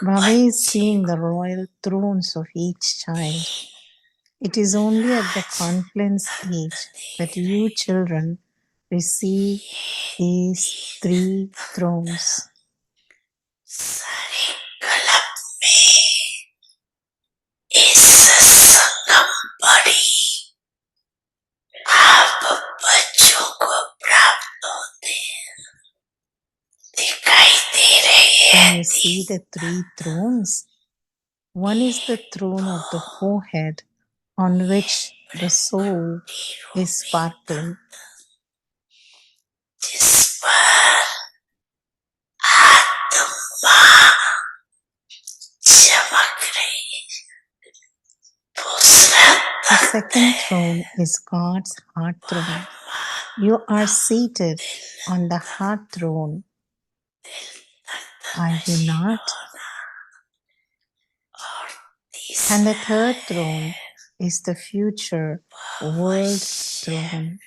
Baba is seeing the royal thrones of each child. It is only at the confluence age that you children receive these three thrones. इस संगम बड़ी आप बच्चों को प्राप्त होते दिखाई दे रही है। When you see the three thrones, one is the throne of the forehead on which the soul is sparkling. जिस पर आत्मा चमक रही। The second throne is God's heart throne. You are seated on the heart throne, are you not? And the third throne is the future world throne.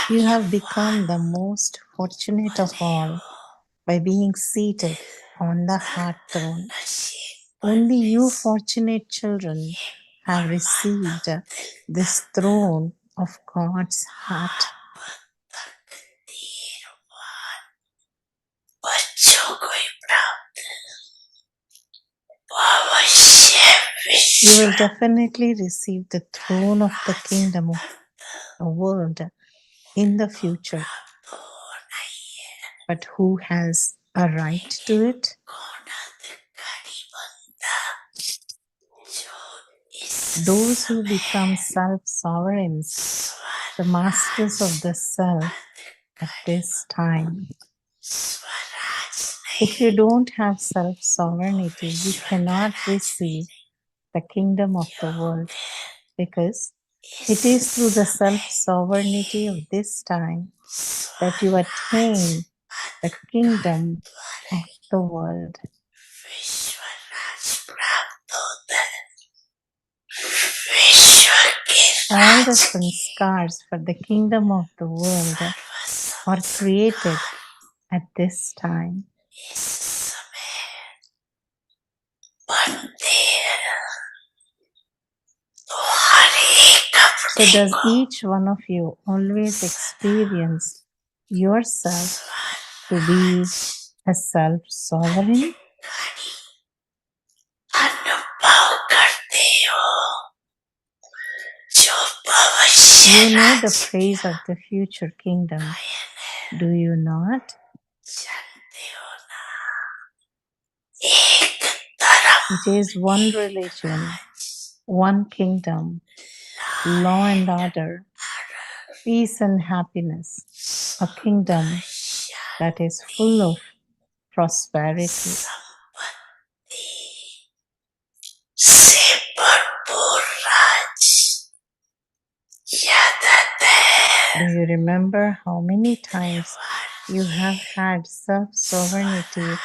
You have become the most fortunate of all by being seated on the heart throne. Only you fortunate children have received this throne of God's heart. You will definitely receive the throne of the kingdom of the world in the future. But who has a right to it? Those who become self-sovereigns, the masters of the self at this time. If you don't have self-sovereignty, you cannot receive the kingdom of the world, because it is through the self-sovereignty of this time that you attain the kingdom of the world. All the sanskars for the kingdom of the world are created at this time. So does each one of you always experience yourself to be a self-sovereign? You know the praise of the future kingdom, do you not? It is one religion, one kingdom, law and order, peace and happiness, a kingdom that is full of prosperity. Do you remember how many times you have had self-sovereignty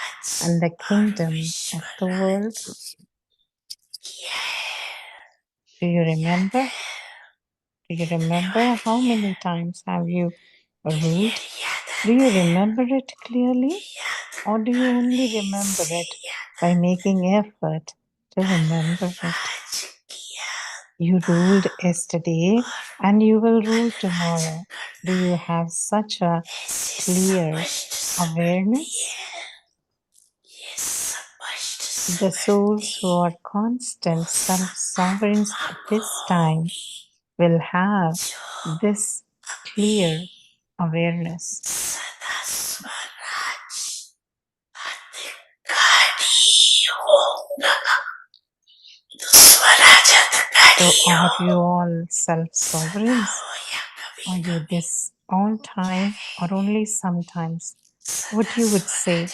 and the kingdom of the world? Do you remember? Do you remember how many times have you ruled? Do you remember it clearly? Or do you only remember it by making effort to remember it? You ruled yesterday and you will rule tomorrow. Do you have such a clear awareness? The souls who are constant self-sovereigns at this time will have this clear awareness. So are you all self-sovereigns? Are you this all time or only sometimes? What you would say,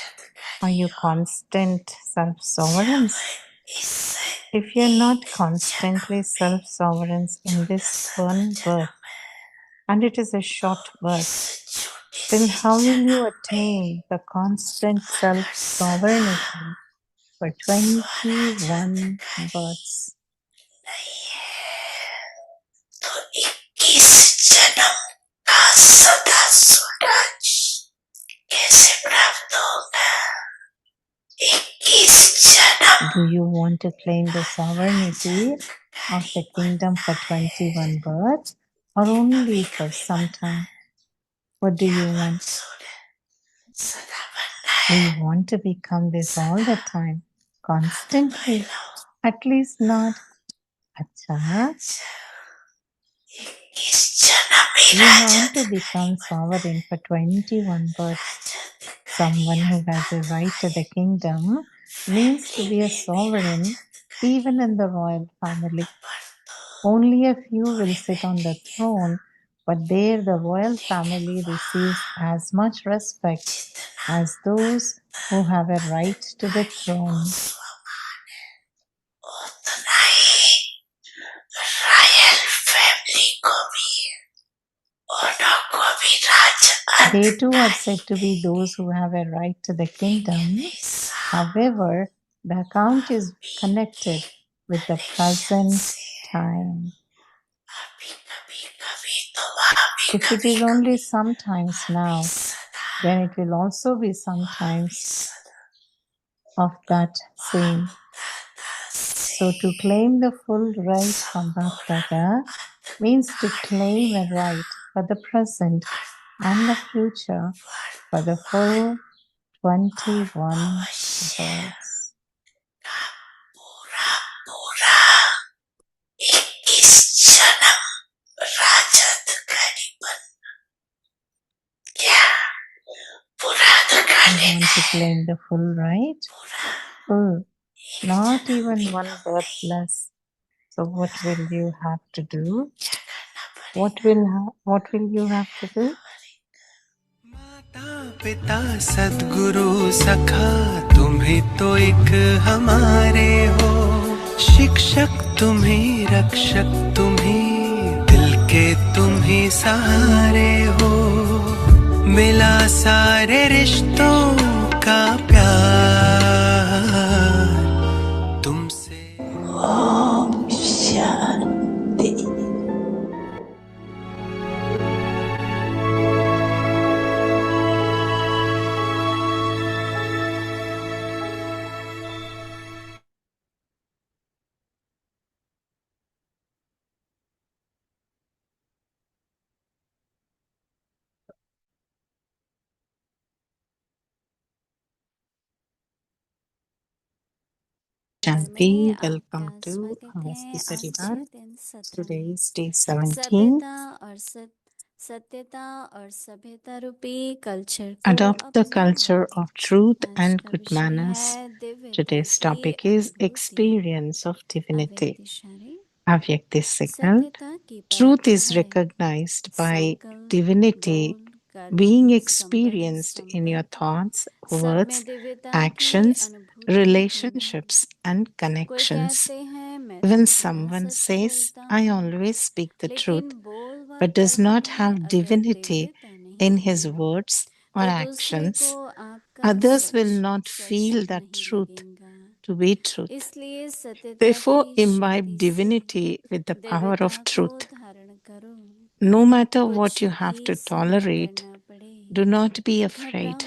are you constant self-sovereigns? If you're not constantly self-sovereigns in this one birth, and it is a short birth, then how will you attain the constant self-sovereignty for 21 births? Do you want to claim the sovereignty of the kingdom for 21 births or only for some time? What do you want? We want to become this all the time, constantly. At least not. Acha. You want to become sovereign for 21 births. Someone who has a right to the kingdom means to be a sovereign even in the royal family. Only a few will sit on the throne, but there the royal family receives as much respect as those who have a right to the throne. They too are said to be those who have a right to the kingdom. However, the account is connected with the present time. If it is only sometimes now, then it will also be sometimes of that same. So to claim the full right from Bapdada means to claim a right for the present and the future for the full 21 births. I want to claim the full right? Full. Not even one birth less. So what will you have to do? What will you have to do? माता पिता सद्गुरु सखा तुम्ही तो एक हमारे हो शिक्षक तुम्ही रक्षक तुम्ही दिल के तुम्ही सहारे हो मिला सारे रिश्तों का प्यार तुमसे Om Shanti Shanti, welcome to Avasti Parivar. Today is day 17. Adopt the culture of truth and good manners. Today's topic is experience of divinity. Avyakti signal. Truth is recognized by divinity being experienced in your thoughts, words, actions, relationships, and connections. When someone says, I always speak the truth, but does not have divinity in his words or actions, others will not feel that truth to be truth. Therefore, imbibe divinity with the power of truth. No matter what you have to tolerate, do not be afraid.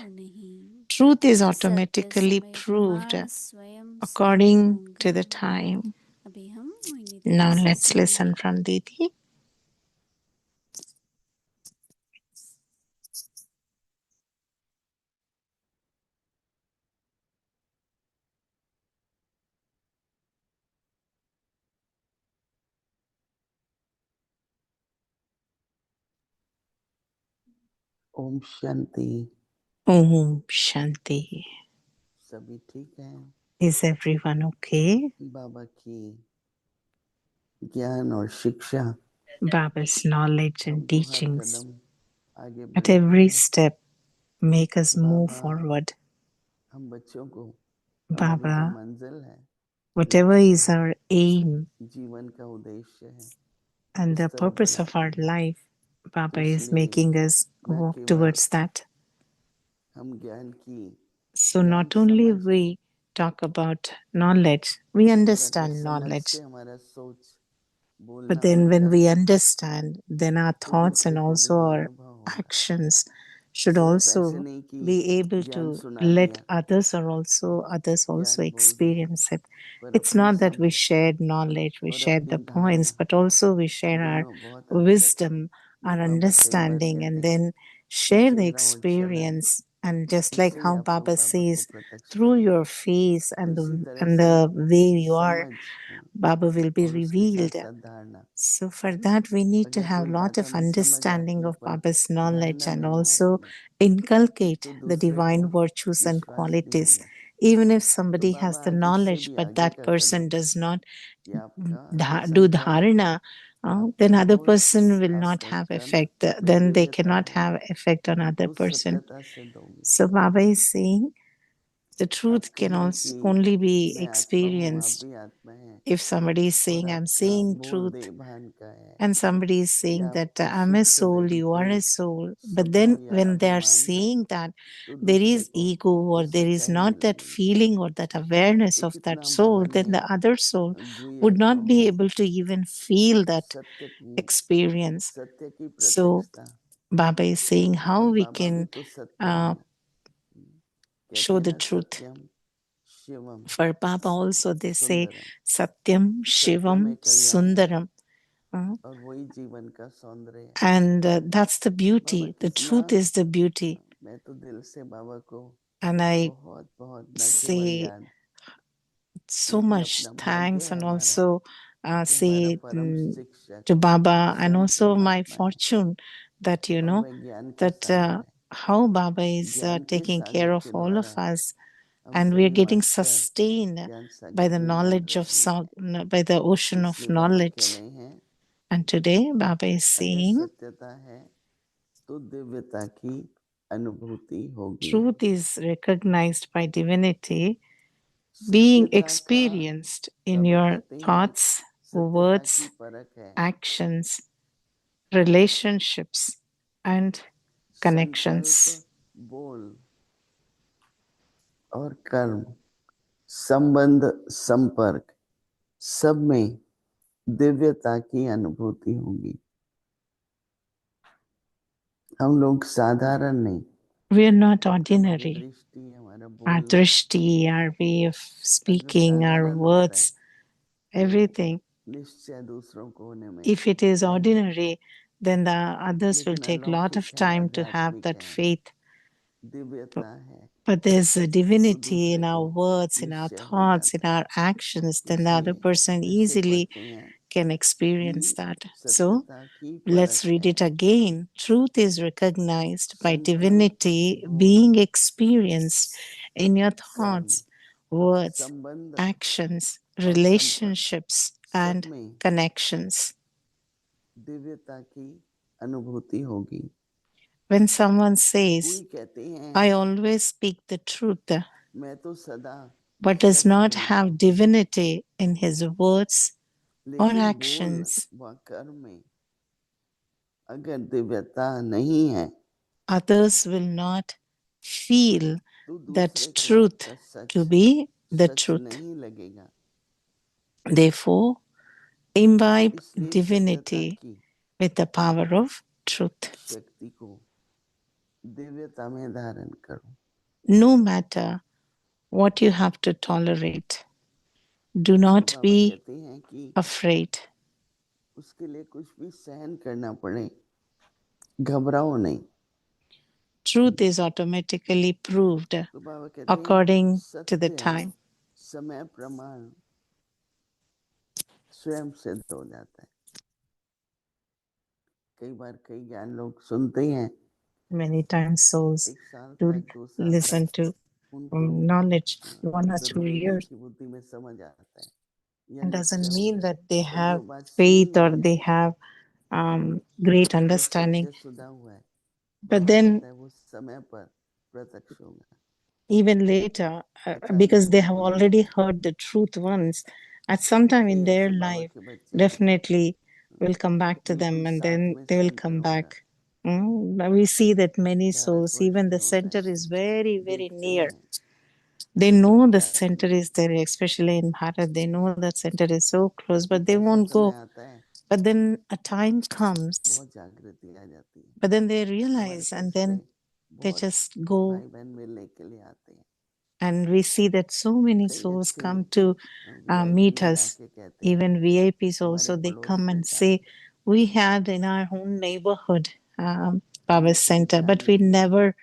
Truth is automatically proved according to the time. Now let's listen from Didi. Om Shanti. Om Shanti. सभी ठीक हैं? Is everyone okay? बाबा की ज्ञान और शिक्षा Baba's knowledge and हमको हर teachings कदम आगे at बढ़ाते every हैं। step make us move बाबा forward. हम बच्चों को हमारी जो Baba, मंजिल है, whatever लक्ष्य is है, our aim जीवन का उद्देश्य है, and इस the तरफ purpose of our बढ़ाते हैं। life, Baba तो is इसलिए making us न walk केवल towards that. हम ज्ञान की So ज्ञान not only समझ we talk about knowledge, we परंतु understand समझ knowledge. से हमारा सोच बोलना But then और when we करना understand, then our Prabhu thoughts के and also पवित्र our अनुभव होना। actions should सिर्फ also ऐसे नहीं कि be able ज्ञान to सुना let दिया, others also ज्ञान बोल दिया, experience it. पर It's अपनी not that we समझ shared knowledge, we और shared the अपनी points, धारणा but also we share our दोनों बहुत हद तक। wisdom, जो our बाबा कई बार understanding, कहते and हैं then कि share the चेहरा और चलन experience. And just like इससे ही how आप लोग Baba बाबा को says, प्रत्यक्ष through करेंगे। your face and इसी the तरह and से the way you are, समझ Baba will be और उसके साथ revealed. साथ धारणा। So for that, we need to अगर have कोई lot बात of हमें समझ understanding आती है of पर Baba's knowledge धारणा and में नहीं also आती है, inculcate तो the दूसरे divine को virtues and विश्वास नहीं qualities. होगा। Even if तो somebody has बाबा the आज उससे knowledge, भी but आगे that का person कदम does not कि आपका हर do संकल्प, dharana, आपका then other her person will not शास्त्र have कर्म effect. में Then they दिव्यता cannot है, have effect on other वो person. सत्यता सिद्ध होगी। So Baba is saying the truth आप can कहें also कि only be मैं आत्मा हूँ, आप experienced भी आत्मा हैं, if somebody is और saying, I'm आपका saying बोल truth, देभान का है and somebody is कि saying that आपको I'm a सूक्ष्म soul, you are वेदिकी a soul. But स्वभाव then या when they are अभिमान है, saying that, तो there दूसरे is को ego or उसे there is कहने not that लगेंगे। feeling or that awareness तो of that कितना soul, बाबा then ने the other soul गुह्य would not be कहो able to even feel that सत्य की experience. So प्रत्यक्षता, Baba is saying how और we बाबा भी can तो सत्य है ना, कहते show हैं the ना truth. Satyam Shivam For Baba also they say Sundaram, Satyam, सत्य में Shivam, कल्याण है Sundaram. और वही जीवन का सौंदर्य है। And that's the Baba beauty. The कितना, truth is the beauty. मैं तो दिल से बाबा को And I बहुत बहुत न केवल say याद so बल्कि much अपना भाग्य thanks है and हमारा also कि हमारा say परम शिक्षक to Baba and स्वयं also my परमात्मा है fortune that और वह ज्ञान के that सागर है। how Baba is ज्ञान के taking care सागर of के all of द्वारा us, हम and we are सभी getting मास्टर sustained ज्ञान by सागर the में बह knowledge of रहे हैं। by the ocean of इसलिए बाबा कह knowledge. रहे हैं And today Baba is अगर saying सत्यता है तो दिव्यता की अनुभूति होगी। truth is recognized by divinity, being सत्यता का experienced in बाबा your कहते हैं thoughts, सत्यता की words, परख है actions, relationships, and connections. संकल्प, बोल और कर्म, संबंध, संपर्क, सब में दिव्यता की अनुभूति होगी। हम लोग साधारण नहीं, We are not हमारी ordinary. दृष्टि, हमारा Our बोलना drishti, our way of अगर speaking, our साधारण होता है words, everything. निश्चय दूसरों को होने में If it is टाइम लगता है, ordinary, then the others will लेकिन take a lot अलौकिक of है, time to have आध्यात्मिक that है, faith. दिव्यता है, But there's a तो divinity in दूसरे our को words, in our निश्चय हो thoughts, in जाता है। our actions, then the other इसलिए person फिर से easily पढ़ते हैं can experience कि that. So सत्यता की let's परख read है, it again. Truth is recognized by संकल्प, divinity बोल, being experienced in your कर्म, thoughts, words, संबंध actions, और संपर्क, relationships, सब and में connections. दिव्यता की अनुभूति होगी। When someone कोई says, कहते हैं I always speak the truth, मैं तो सदा but does सच not बोलता have हूँ, divinity in his words or लेकिन बोल actions, व कर्म में अगर दिव्यता नहीं है others will not feel तो that दूसरे को truth आपका to such be the such truth. नहीं लगेगा। Therefore, imbibe इसलिए सत्यता divinity की with the power of truth. शक्ति को दिव्यता में धारण करो। No matter what you have to tolerate, do तो not बाबा be कहते हैं कि afraid. उसके लिए कुछ भी सहन करना पड़े, घबराओ नहीं। Truth is automatically proved तो बाबा कहते हैं according to the सत्य time. समय प्रमाण स्वयं सिद्ध हो जाता है। कई बार कई ज्ञान लोग सुनते ही हैं, Many times souls एक साल do तक, 2 साल listen तक to उनको knowledge 1 or 2 हृदय years. की बुद्धि में समझ आता है या It निश्चय doesn't हो mean जाता है, that they पर जो have बात सही faith or नहीं they है, have great जो understanding. सत्य सुधा हुआ है, But बाबा then कहता है वो समय पर प्रत्यक्ष होगा। even later, अचानक because they have नहीं already होगा। heard the truth once, at some time in कई their ऐसे बाबा life, के बच्चे हैं, definitely will come back to them बिल्कुल and साथ then में they will सेंटर come होगा, back. But we see that many souls, even the Bharatvarsh में होता center है, is very, very देखते near. हैं They know the Bharat center में is there, especially in Bharat. They know that center is so close, but एक they ऐसा won't समय go. आता है, But then a time comes, बहुत जागृति आ जाती है। but then they हमारे realize, pass and then They बहुत just go, भाई बहन मिलने के लिए आते हैं। and we see that so many कई souls अच्छे come to VIP meet लोग us. आके कहते हैं Even VIPs हमारे also, they पड़ोस come में and था, say, we had in our own neighborhood Power हमने कभी Center, ध्यान but नहीं we दिया। never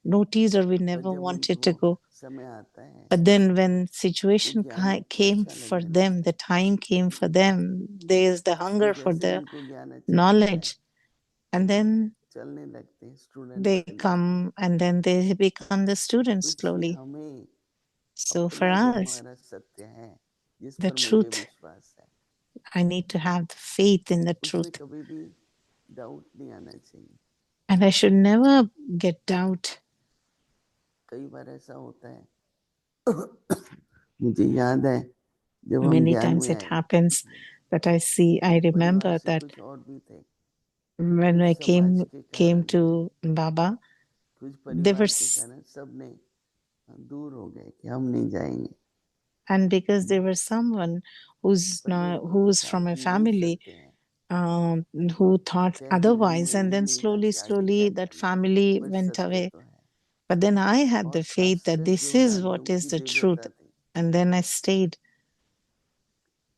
noticed or we पर never जब wanted to उनको go. समय आता है But then when तो situation ज्ञान came अच्छा for लगने them, लगता the है। time came for them, there is the तो hunger for जैसे the उनको ज्ञान अच्छा लगता है knowledge, and then चलने लगते हैं, स्टूडेंट they बनने लगते हैं। come and then they become the तो students इसलिए slowly. हमें So for अपना जो us, हमारा सत्य है जिस the पर मुझे truth, विश्वास है I need to have the faith in the उसमें truth. कभी भी डाउट नहीं आना चाहिए। And I should never get doubt. कई बार ऐसा होता है मुझे याद है जब हम Many ज्ञान times में it आए happens that I see, I परिवार remember से that कुछ और भी थे, when कुछ I समाज के came कारण, to Baba, कुछ there परिवार के was, कारण सब ने दूर हो गए कि हम नहीं जाएंगे। and because there was someone who's पर मेरे not, को तो who's था from a कि यही family सत्य है, who thought चाहे दुनिया otherwise, में and then मिलेगा slowly, कि आगे क्या slowly that करना, family पर went सत्य away. तो है। But then I had the और faith that खासकर this जो is what दादियों is की the truth, दिव्यता थी, and then I stayed.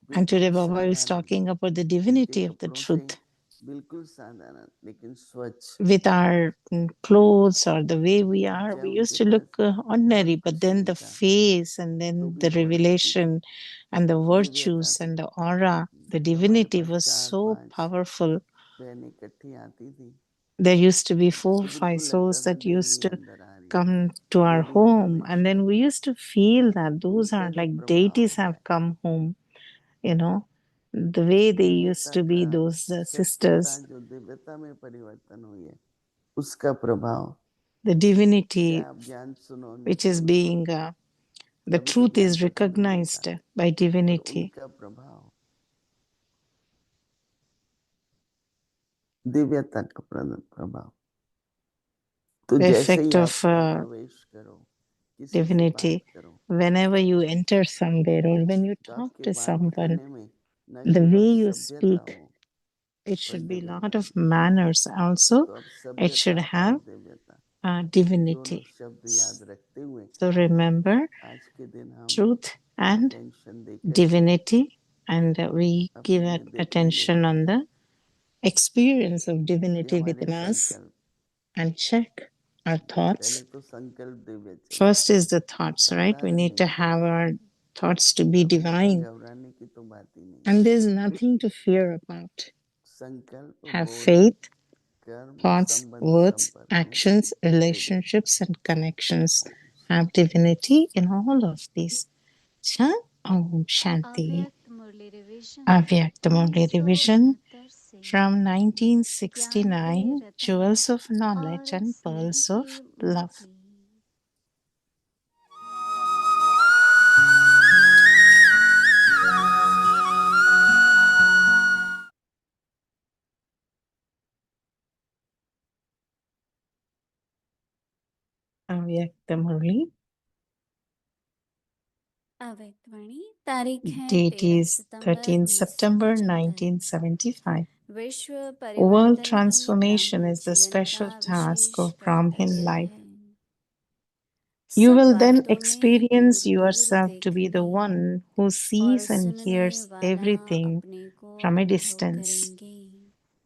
And बिल्कुल today Baba is साधारण, talking about the उनके divinity of the कपड़ों से truth. बिल्कुल साधारण लेकिन स्वच्छ। With our clothes or the way we are, चाहे we उनके used to look pass ordinary, बहुत but कुछ then नहीं the था face and तो then भी the वो रहती थी, revelation and the दिव्यता virtues थी। and the aura, the जब हमारे divinity pass was so 4-5 powerful. बहनें इकट्ठी आती थी There used to be तो 4 or 5 बिल्कुल लगता souls था that used देवी to अंदर आ रही है, come to our Devi home, प्रवेश and कर then we रही है। used to feel that those उनका are जो like प्रभाव deities होता have है, come home, you know, the way they used दिव्यता to be, का, those सत्यता sisters, जो दिव्यता में परिवर्तन हुई है उसका प्रभाव, the चाहे divinity आप ज्ञान सुनो नहीं which is सुनो, being, the अभी तो truth ज्ञान is पता भी नहीं था, recognized by पर divinity. उनका प्रभाव, दिव्यता का प्रभाव। तो The जैसे ही effect आप of प्रवेश करो, किसी से बात divinity. करो, Whenever you enter somewhere or when you तो talk आपके to बात someone, करने में न the केवल way you सभ्यता speak, हो it पर should be a lot दिव्यता of भी। manners also. तो अब It should सभ्यता और have दिव्यता दोनों divinity. शब्द याद रखते हुए So remember आज के दिन हम truth and अटेंशन देकर के divinity, and we give अपने में देखेंगे attention on the experience of कि divinity हमारे within us संकल्प, and check our पहले thoughts. तो संकल्प दिव्य चाहिए, First is the thoughts, right? We साधारण need नहीं to चाहिए, have our thoughts to be अब उसमें divine, घबराने की तो बात ही नहीं। and there's nothing to fear about. संकल्प, Have बोध, faith, कर्म, thoughts, संबंध, words, संपर्क में actions, दिव्यता। relationships, and connections. Have divinity in all of these. Cha Om Shanti. अव्यक्त मुरली रिवीजन Avyakta Murli Revision 1969 से from ज्ञान के 1969, रतन Jewels of Knowledge और and स्नेह Pearls की of Love. मोती। Avyakta Murli. अव्यक्त वाणी तारीख है Date 13 is सितंबर 13 September 1975। 1975. विश्व World परिवर्तन ही transformation ब्राह्मण is the जीवन का special task wishes of Brahmin कर्तव्य life. है। You सब will then बातों में experience दूर दूर yourself to be the देखने one who और sees and सुनने hears वाला everything अपने को from a अनुभव distance. करेंगे।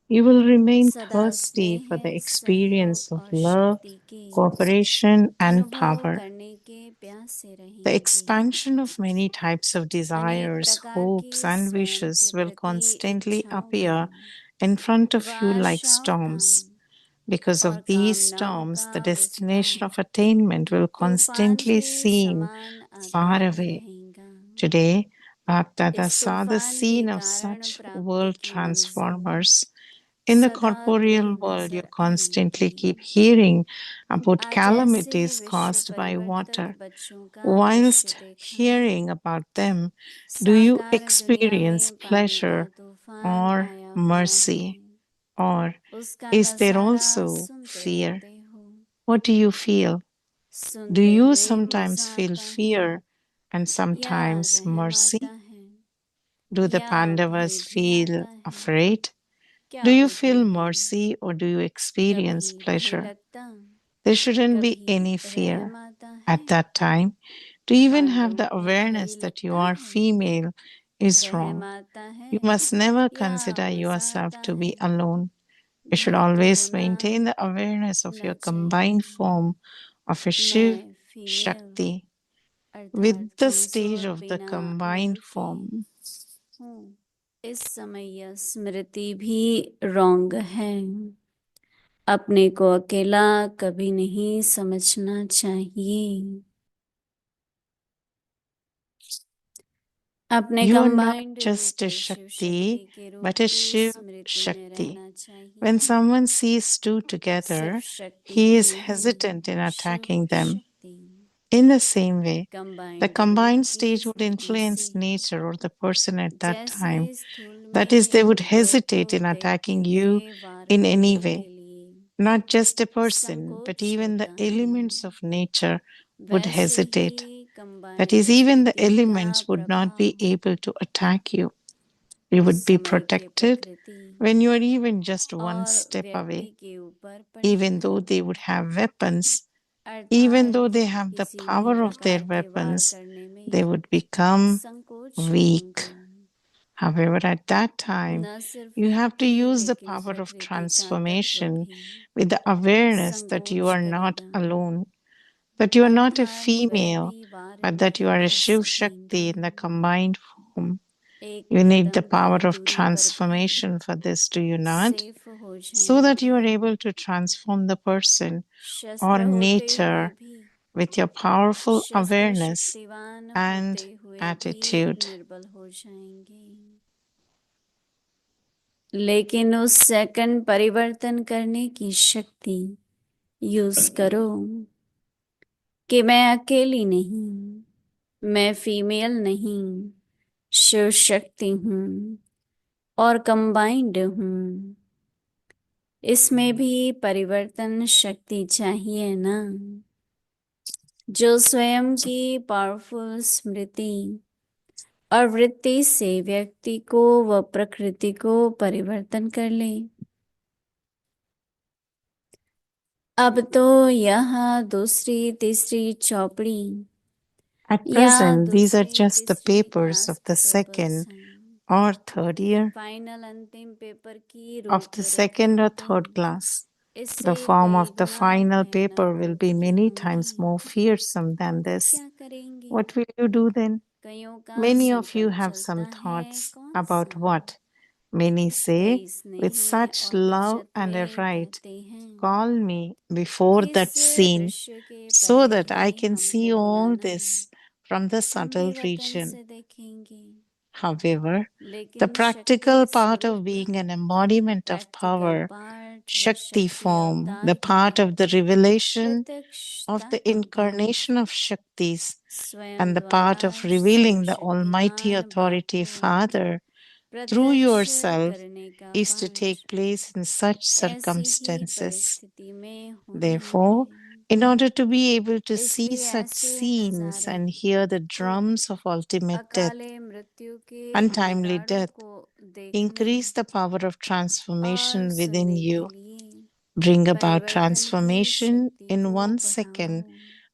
You will remain सदा thirsty for स्नेह, the experience सहयोग of और love, शक्ति के cooperation, and अनुभव power. करने के प्यासे The रहेंगे। expansion of many types of अनेक desires, प्रकार की hopes, and स्वयं wishes के will प्रति constantly इच्छाओं appear का in front व of you like आशाओं का storms. Because और of these कामनाओं storms, का the destination विस्तार of attainment will तूफान constantly के seem समान आता far away. रहेगा। Today, Baptata इस saw the तूफान के scene of कारण such प्राप्ति world की मंजिल transformers. In the सदा दूर corporeal world, you नजर constantly आएगी। keep hearing about आज ऐसे calamities विश्व caused by परिवर्तक water. बच्चों का दृश्य Whilst देखा है। hearing about them, do you साकार दुनिया experience में पानी का pleasure तूफान or आया हुआ है। mercy? Or उसका is there नजारा also सुनते fear? रहते हो। What do you feel? Do सुनते you हुए sometimes मजा feel आता है fear and या sometimes रहम आता mercy? है Do the या भय Pandavas भी feel आता है। afraid? Do क्या you feel बुद्धि है mercy or do you कभी experience भय pleasure? लगता There shouldn't be कभी any fear रहम आता है at that time. To even have आंखों the पे awareness भय that you लगता are है female is रहम wrong. आता है You must never या consider मजा yourself आता to be है alone. You should बहुत always होना maintain the awareness of न your combined चाहिए form of a Shiv मैं फीमेल Shakti with अर्थात the stage कमजोर of the बिना combined मेल के form. हूँ इस समय यह स्मृति भी रॉन्ग है अपने को अकेला कभी नहीं समझना चाहिए अपने You are not कंबाइंड रूप just a में शिव Shakti, शक्ति के रूप but a की Shiv स्मृति में Shakti. रहना चाहिए When someone sees two सिर्फ together, शक्ति he ही is नहीं hesitant in Shiva attacking them. Shakti In the same way, the combined रूप combined की stage would स्थिति influence से nature or the person at that जैसे time. स्थूल That is, में they would लोग hesitate को in देखते attacking you हुए वार in any करने way. के लिए Not just a person, but संकोच even the होता है elements of nature would वैसे hesitate. He That combined is, even the स्थिति का elements would not be प्रभाव able to attack you. You would be समय के protected प्रकृति when you are even just one और step व्यक्ति away. के ऊपर पड़ता Even though है they would have weapons, even though अर्थात they have the किसी भी power of their प्रकार के वार weapons, करने they में would become संकोच weak. होंगे However, at that time, न सिर्फ you have to व्यक्ति use the लेकिन power of प्रकृति का तत्व transformation भी with the awareness that you संकोच are not करेगा alone, that you are not a अर्थात वह female, भी वार but that you नहीं are a कर Shiv सकेगा Shakti in the combined form. एक You need the कदम की power of दूरी पर भी transformation for this, do you not? Safe हो So that you are जाएंगे able to transform the person or शस्त्र होते हुए nature भी with your powerful शस्त्र awareness शक्तिवान and होते हुए भी attitude. निर्बल हो जाएंगे लेकिन उस सेकंड परिवर्तन करने की शक्ति यूज करो कि मैं अकेली नहीं मैं फीमेल नहीं शिव शक्ति हूँ और कंबाइंड हूँ इसमें भी परिवर्तन शक्ति चाहिए ना जो स्वयं की पावरफुल स्मृति और वृत्ति से व्यक्ति को व प्रकृति को परिवर्तन कर ले अब तो यह दूसरी तीसरी चौपड़ी At या present, these are दूसरी just the तीसरी papers of कास्ट the पेपर्स second हैं or third year फाइनल अंतिम पेपर की of the second or रूपरेखा third तो class. इससे The form कई of the गुना final भयानक paper will be होती many times होंगी more fearsome than तब this. क्या करेंगे What will you do then? कईयों का Many of you संकल्प have चलता some है thoughts कौन about सा what? Many say, कई with स्नेह such और love बचत and a में right, कहते हैं call me before इस that scene दृश्य के so पहले that I he can see हमको all बुलाना this from the हम भी subtle वतन region. से देखेंगे However, the लेकिन शक्ति practical part of स्वरूप being an embodiment of practical power, part व Shakti शक्ति form, अवतार the part की of the revelation of प्रत्यक्षता the का पाठ incarnation of Shaktis स्वयं and the द्वारा part of revealing the Almighty सर्वशक्तिमान बाप Authority को Father through प्रत्यक्ष yourself करने का is to पाठ take place in such ऐसी ही circumstances. परिस्थिति में होना Therefore, है in order to be able to see इसलिए such ऐसे scenes नजारे and hear the को drums of ultimate death, अकाले मृत्यु के untimely नगाड़ों death, को देखने increase the power of transformation और within सुनने you. के लिए Bring about परिवर्तन की transformation शक्ति in को 1 बढ़ाओ second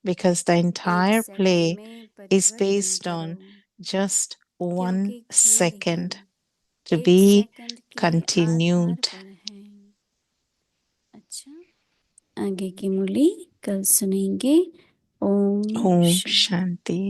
because the एक entire सेकंड play में is परिवर्तन based करो on just 1 क्योंकि खेल ही second to एक be सेकंड के आधार continued. पर है अच्छा आगे की मुरली कल सुनेंगे ओम Om शांति Shanti.